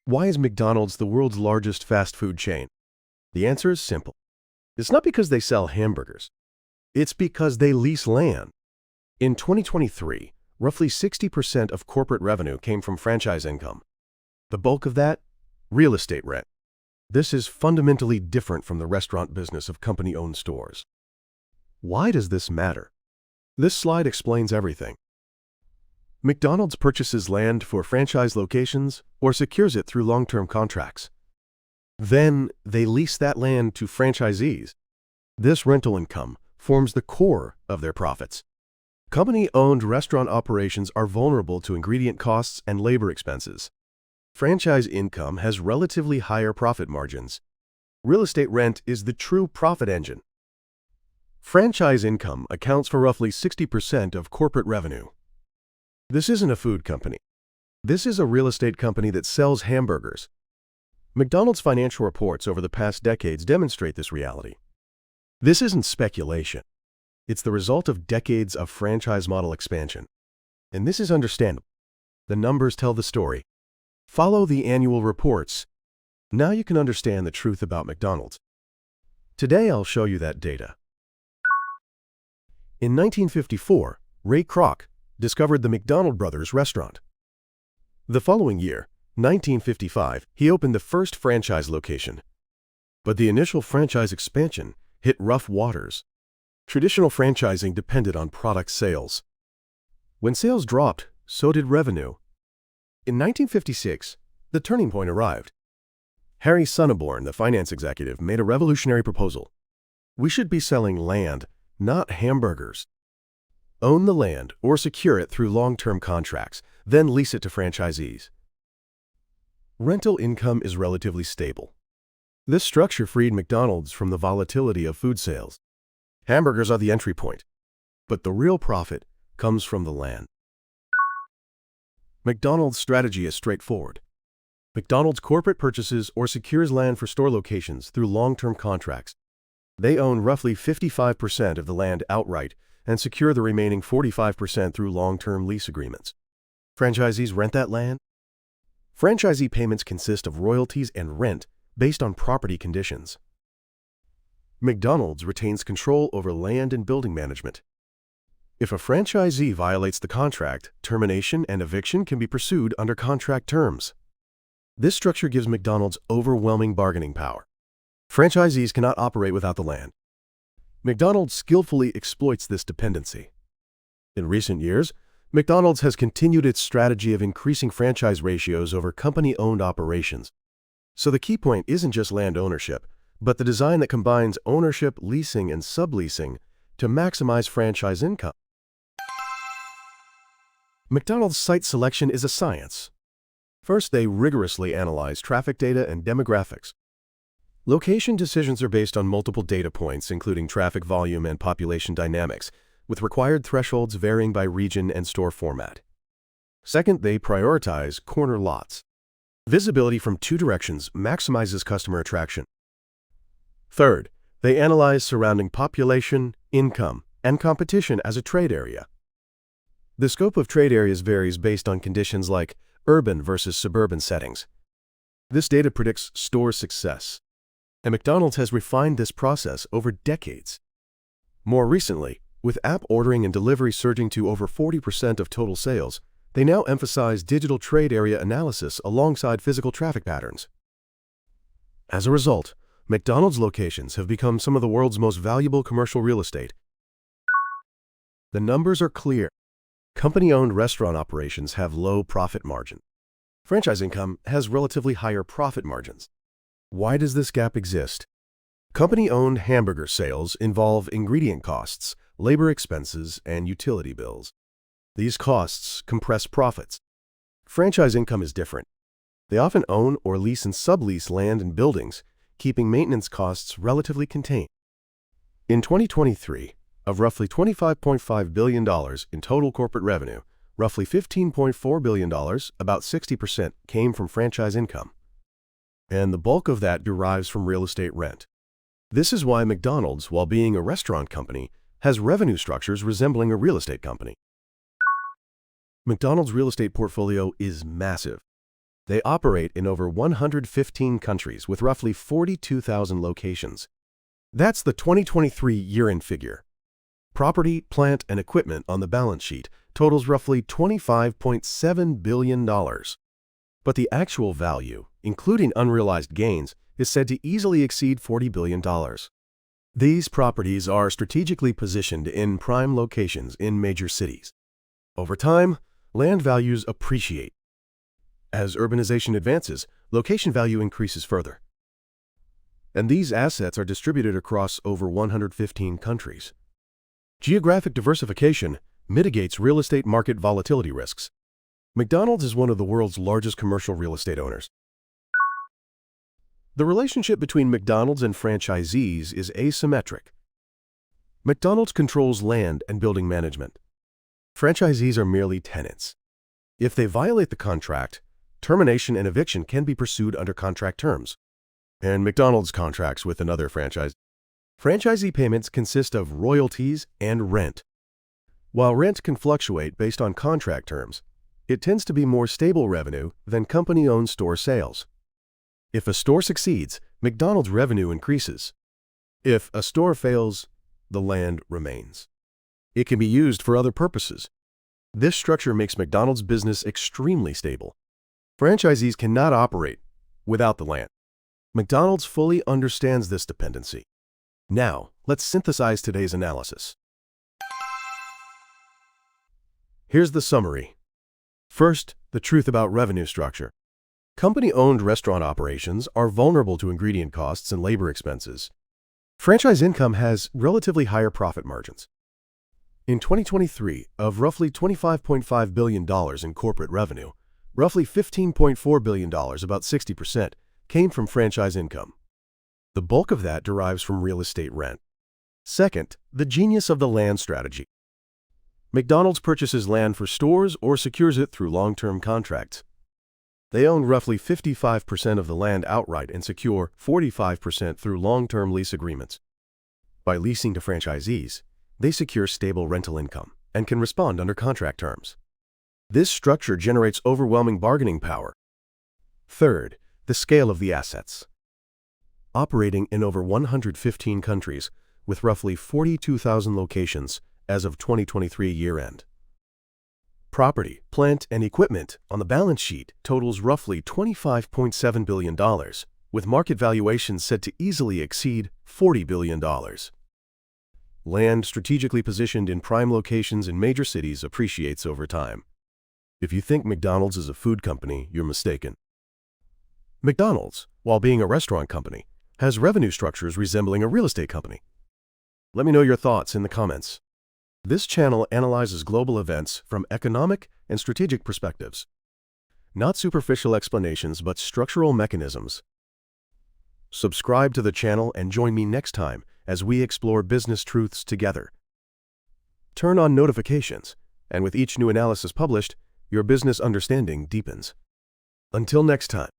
Why is McDonald's the world's largest fast food chain? The answer is simple. It's not because they sell hamburgers. It's because they lease land. In 2023, roughly 60% of corporate revenue came from franchise income. The bulk of that, real estate rent. This is fundamentally different from the restaurant business of company-owned stores. Why does this matter? This slide explains everything. McDonald's purchases land for franchise locations or secures it through long-term contracts. Then they lease that land to franchisees. This rental income forms the core of their profits. Company-owned restaurant operations are vulnerable to ingredient costs and labor expenses. Franchise income has relatively higher profit margins. Real estate rent is the true profit engine. Franchise income accounts for roughly 60% of corporate revenue. This isn't a food company. This is a real estate company that sells hamburgers. McDonald's financial reports over the past decades demonstrate this reality. This isn't speculation. It's the result of decades of franchise model expansion. And this is understandable. The numbers tell the story. Follow the annual reports. Now you can understand the truth about McDonald's. Today I'll show you that data. In 1954, Ray Kroc discovered the McDonald Brothers restaurant. The following year, 1955, he opened the first franchise location. But the initial franchise expansion hit rough waters. Traditional franchising depended on product sales. When sales dropped, so did revenue. In 1956, the turning point arrived. Harry Sonneborn, the finance executive, made a revolutionary proposal. We should be selling land, not hamburgers. Own the land or secure it through long-term contracts, then lease it to franchisees. Rental income is relatively stable. This structure freed McDonald's from the volatility of food sales. Hamburgers are the entry point, but the real profit comes from the land. McDonald's strategy is straightforward. McDonald's corporate purchases or secures land for store locations through long-term contracts. They own roughly 55% of the land outright and secure the remaining 45% through long-term lease agreements. Franchisees rent that land. Franchisee payments consist of royalties and rent based on property conditions. McDonald's retains control over land and building management. If a franchisee violates the contract, termination and eviction can be pursued under contract terms. This structure gives McDonald's overwhelming bargaining power. Franchisees cannot operate without the land. McDonald's skillfully exploits this dependency. In recent years, McDonald's has continued its strategy of increasing franchise ratios over company-owned operations. So the key point isn't just land ownership, but the design that combines ownership, leasing, and subleasing to maximize franchise income. McDonald's site selection is a science. First, they rigorously analyze traffic data and demographics. Location decisions are based on multiple data points, including traffic volume and population dynamics, with required thresholds varying by region and store format. Second, they prioritize corner lots. Visibility from two directions maximizes customer attraction. Third, they analyze surrounding population, income, and competition as a trade area. The scope of trade areas varies based on conditions like urban versus suburban settings. This data predicts store success, and McDonald's has refined this process over decades. More recently, with app ordering and delivery surging to over 40% of total sales, they now emphasize digital trade area analysis alongside physical traffic patterns. As a result, McDonald's locations have become some of the world's most valuable commercial real estate. The numbers are clear. Company-owned restaurant operations have low profit margin. Franchise income has relatively higher profit margins. Why does this gap exist? Company-owned hamburger sales involve ingredient costs, labor expenses, and utility bills. These costs compress profits. Franchise income is different. They often own or lease and sublease land and buildings, keeping maintenance costs relatively contained. In 2023, of roughly $25.5 billion in total corporate revenue, roughly $15.4 billion, about 60%, came from franchise income. And the bulk of that derives from real estate rent. This is why McDonald's, while being a restaurant company, has revenue structures resembling a real estate company. McDonald's real estate portfolio is massive. They operate in over 115 countries with roughly 42,000 locations. That's the 2023 year-end figure. Property, plant, and equipment on the balance sheet totals roughly $25.7 billion. But the actual value, including unrealized gains, is said to easily exceed $40 billion. These properties are strategically positioned in prime locations in major cities. Over time, land values appreciate. As urbanization advances, location value increases further. And these assets are distributed across over 115 countries. Geographic diversification mitigates real estate market volatility risks. McDonald's is one of the world's largest commercial real estate owners. The relationship between McDonald's and franchisees is asymmetric. McDonald's controls land and building management. Franchisees are merely tenants. If they violate the contract, termination and eviction can be pursued under contract terms. And McDonald's contracts with another franchise. Franchisee payments consist of royalties and rent. While rent can fluctuate based on contract terms, it tends to be more stable revenue than company-owned store sales. If a store succeeds, McDonald's revenue increases. If a store fails, the land remains. It can be used for other purposes. This structure makes McDonald's business extremely stable. Franchisees cannot operate without the land. McDonald's fully understands this dependency. Now, let's synthesize today's analysis. Here's the summary. First, the truth about revenue structure. Company-owned restaurant operations are vulnerable to ingredient costs and labor expenses. Franchise income has relatively higher profit margins. In 2023, of roughly $25.5 billion in corporate revenue, roughly $15.4 billion, about 60%, came from franchise income. The bulk of that derives from real estate rent. Second, the genius of the land strategy. McDonald's purchases land for stores or secures it through long-term contracts. They own roughly 55% of the land outright and secure 45% through long-term lease agreements. By leasing to franchisees, they secure stable rental income and can respond under contract terms. This structure generates overwhelming bargaining power. Third, the scale of the assets. Operating in over 115 countries with roughly 42,000 locations as of 2023 year-end. Property, plant, and equipment on the balance sheet totals roughly $25.7 billion, with market valuations said to easily exceed $40 billion. Land strategically positioned in prime locations in major cities appreciates over time. If you think McDonald's is a food company, you're mistaken. McDonald's, while being a restaurant company, has revenue structures resembling a real estate company. Let me know your thoughts in the comments. This channel analyzes global events from economic and strategic perspectives. Not superficial explanations, but structural mechanisms. Subscribe to the channel and join me next time as we explore business truths together. Turn on notifications, and with each new analysis published, your business understanding deepens. Until next time.